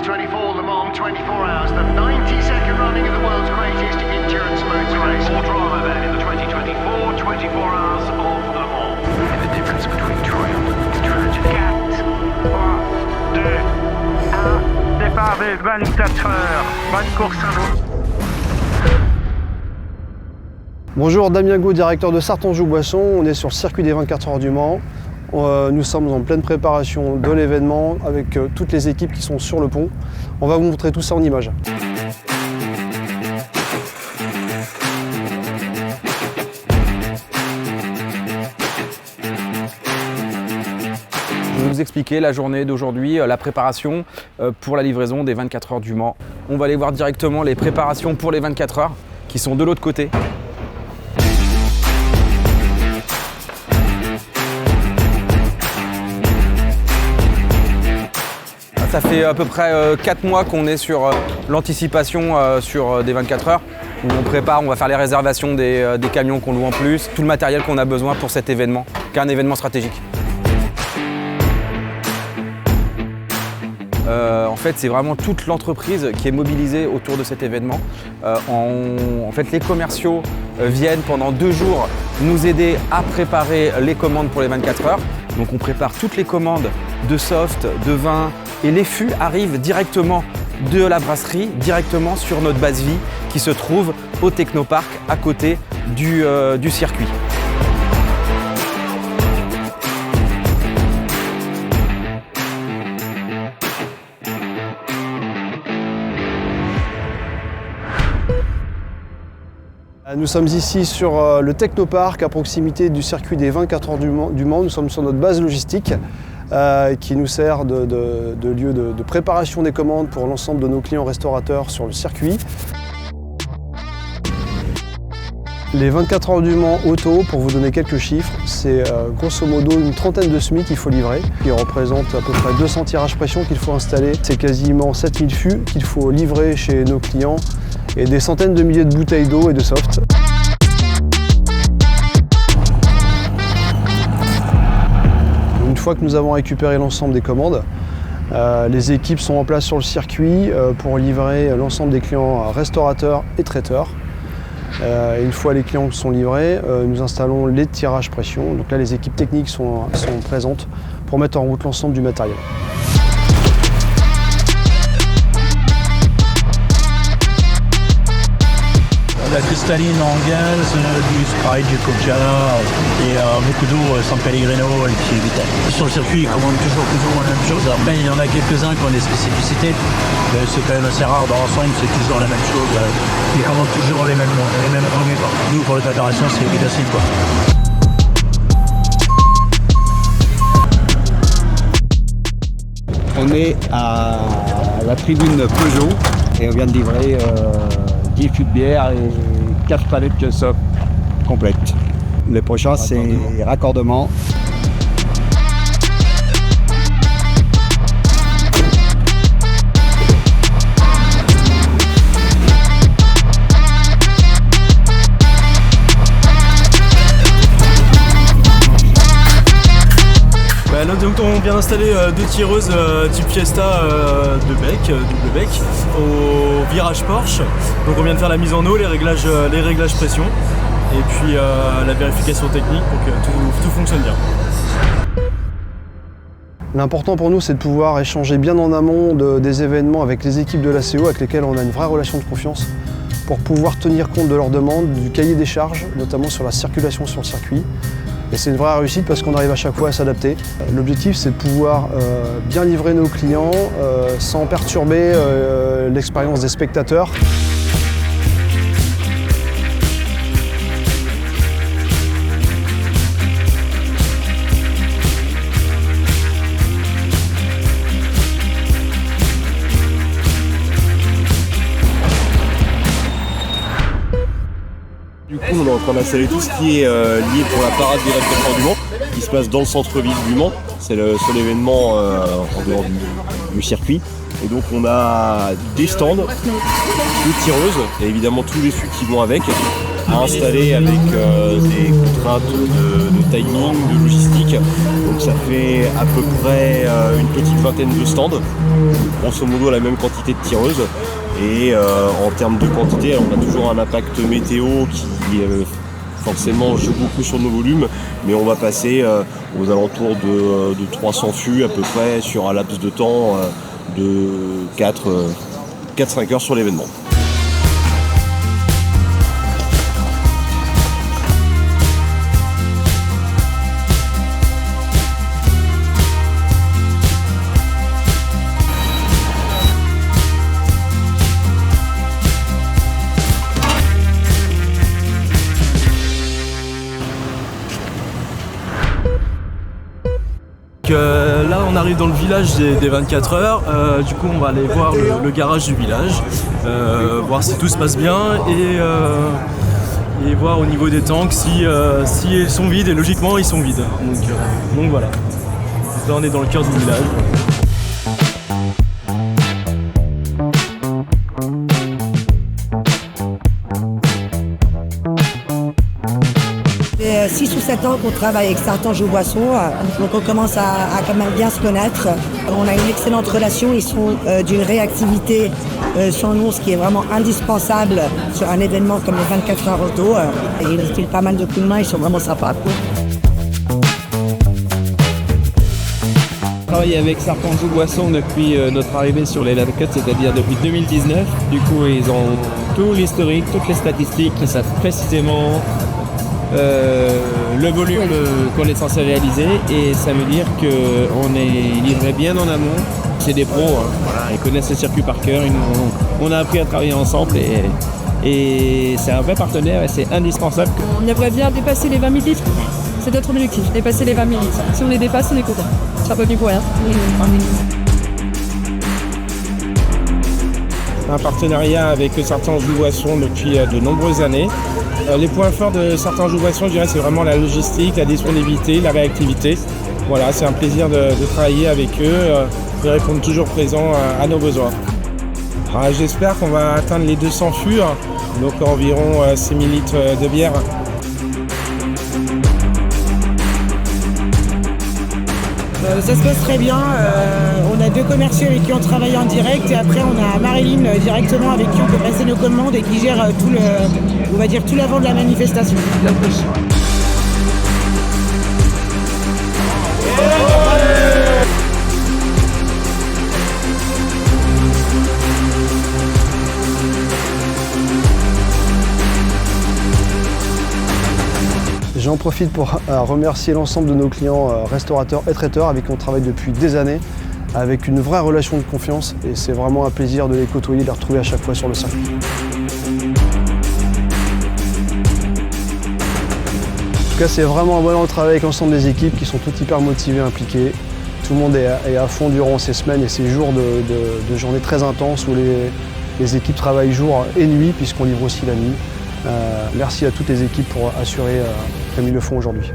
2024 Le Mans 24 Hours, the 92nd running of the world's greatest endurance motor race. More drama then in the 2024 24 Hours of Le Mans. And the difference between triumph and tragedy. 4, 3, 2, 1. Départ des 24 heures, bonne course à vous. Bonjour, Damien Gaud, directeur de Sartre-Anjou-Boisson. On est sur le circuit des 24 heures du Mans. Nous sommes en pleine préparation de l'événement avec toutes les équipes qui sont sur le pont. On va vous montrer tout ça en images. Je vais vous expliquer la journée d'aujourd'hui, la préparation pour la livraison des 24 heures du Mans. On va aller voir directement les préparations pour les 24 heures qui sont de l'autre côté. Ça fait à peu près 4 mois qu'on est sur l'anticipation sur des 24 heures, où on prépare, on va faire les réservations des camions qu'on loue en plus, tout le matériel qu'on a besoin pour cet événement, qui est un événement stratégique. En fait, c'est vraiment toute l'entreprise qui est mobilisée autour de cet événement. En fait, les commerciaux viennent pendant 2 jours nous aider à préparer les commandes pour les 24 heures. Donc on prépare toutes les commandes de soft, de vin, et les fûts arrivent directement de la brasserie, directement sur notre base vie qui se trouve au Technopark à côté du circuit. Nous sommes ici sur le Technopark à proximité du circuit des 24 heures du Mans. Nous sommes sur notre base logistique qui nous sert de lieu de préparation des commandes pour l'ensemble de nos clients restaurateurs sur le circuit. Les 24 heures du Mans auto, pour vous donner quelques chiffres, c'est grosso modo une trentaine de SMIC qu'il faut livrer, qui représente à peu près 200 tirages pression qu'il faut installer. C'est quasiment 7000 fûts qu'il faut livrer chez nos clients et des centaines de milliers de bouteilles d'eau et de soft. Une fois que nous avons récupéré l'ensemble des commandes, les équipes sont en place sur le circuit pour livrer l'ensemble des clients restaurateurs et traiteurs. Une fois les clients sont livrés, nous installons les tirages pression. Donc là, les équipes techniques sont présentes pour mettre en route l'ensemble du matériel. La cristalline en gaz, du Sprite, du Coca et beaucoup d'eau San Pellegrino et puis Vital. Sur le circuit, ils commandent toujours plus ou moins la même chose. Après, il y en a quelques-uns qui ont des spécificités. C'est quand même assez rare dans l'ensemble, c'est toujours la même chose. Ils commandent toujours les mêmes drogues. Nous, pour les préparations, c'est plus facile, quoi. On est à la tribune Peugeot et on vient de livrer 10 fûts de bière et 4 palettes de soft complètes. Le prochain, c'est raccordement. Là, donc, on vient d'installer 2 tireuses type Fiesta de bec, double bec, au virage Porsche. Donc on vient de faire la mise en eau, les réglages pression et puis la vérification technique pour que tout fonctionne bien. L'important pour nous, c'est de pouvoir échanger bien en amont des événements avec les équipes de l'ACO avec lesquelles on a une vraie relation de confiance pour pouvoir tenir compte de leurs demandes, du cahier des charges, notamment sur la circulation sur le circuit. Et c'est une vraie réussite parce qu'on arrive à chaque fois à s'adapter. L'objectif, c'est de pouvoir bien livrer nos clients sans perturber l'expérience des spectateurs. Du coup, on est en train d'installer tout ce qui est lié pour la parade des 24 heures du Mans, qui se passe dans le centre-ville du Mans. C'est le seul événement en dehors du circuit. Et donc on a des stands, des tireuses, et évidemment tous les fûts qui vont avec à installer avec des contraintes de timing, de logistique. Donc ça fait à peu près une petite vingtaine de stands, grosso modo la même quantité de tireuses. Et en termes de quantité, on a toujours un impact météo qui forcément joue beaucoup sur nos volumes, mais on va passer aux alentours de 300 fûts à peu près sur un laps de temps de 4-5 heures sur l'événement. Là on arrive dans le village des 24 heures, du coup on va aller voir le garage du village, voir si tout se passe bien et voir au niveau des tanks si ils sont vides, et logiquement ils sont vides. Donc voilà, donc là on est dans le cœur du village. Ça fait 6 ou 7 ans qu'on travaille avec Sartange aux Boissons, donc on commence à quand même bien se connaître. On a une excellente relation, ils sont d'une réactivité sans nom, ce qui est vraiment indispensable sur un événement comme les 24 heures auto. Ils nous filent pas mal de coups de main, ils sont vraiment sympas. On travaille avec Sartange aux Boissons depuis notre arrivée sur les 24, c'est-à-dire depuis 2019. Du coup, ils ont tout l'historique, toutes les statistiques, ils savent précisément le volume qu'on est censé réaliser, et ça veut dire qu'on est livré bien en amont. C'est des pros, voilà, ils connaissent le circuit par cœur, on a appris à travailler ensemble et c'est un vrai partenaire et c'est indispensable. On aimerait bien dépasser les 20 000 litres, c'est notre objectif, dépasser les 20 000 litres. Si on les dépasse, on est content. Je serai pas venu pour rien. Un partenariat avec Sartange aux Boissons depuis de nombreuses années. Les points forts de Sartange aux Boissons, je dirais, c'est vraiment la logistique, la disponibilité, la réactivité. Voilà, c'est un plaisir de travailler avec eux, de répondre toujours présent à nos besoins. J'espère qu'on va atteindre les 200 fûts, donc environ 6 000 litres de bière. Ça se passe très bien. On a 2 commerciaux avec qui on travaille en direct, et après on a Marilyn directement avec qui on peut passer nos commandes et qui gère tout l'avant de la manifestation. J'en profite pour remercier l'ensemble de nos clients restaurateurs et traiteurs avec qui on travaille depuis des années, avec une vraie relation de confiance, et c'est vraiment un plaisir de les côtoyer, de les retrouver à chaque fois sur le circuit. En tout cas, c'est vraiment un bonheur de travailler avec l'ensemble des équipes qui sont toutes hyper motivées, impliquées. Tout le monde est à fond durant ces semaines et ces jours de journées très intenses où les équipes travaillent jour et nuit, puisqu'on livre aussi la nuit. Merci à toutes les équipes pour assurer comme ils le font aujourd'hui.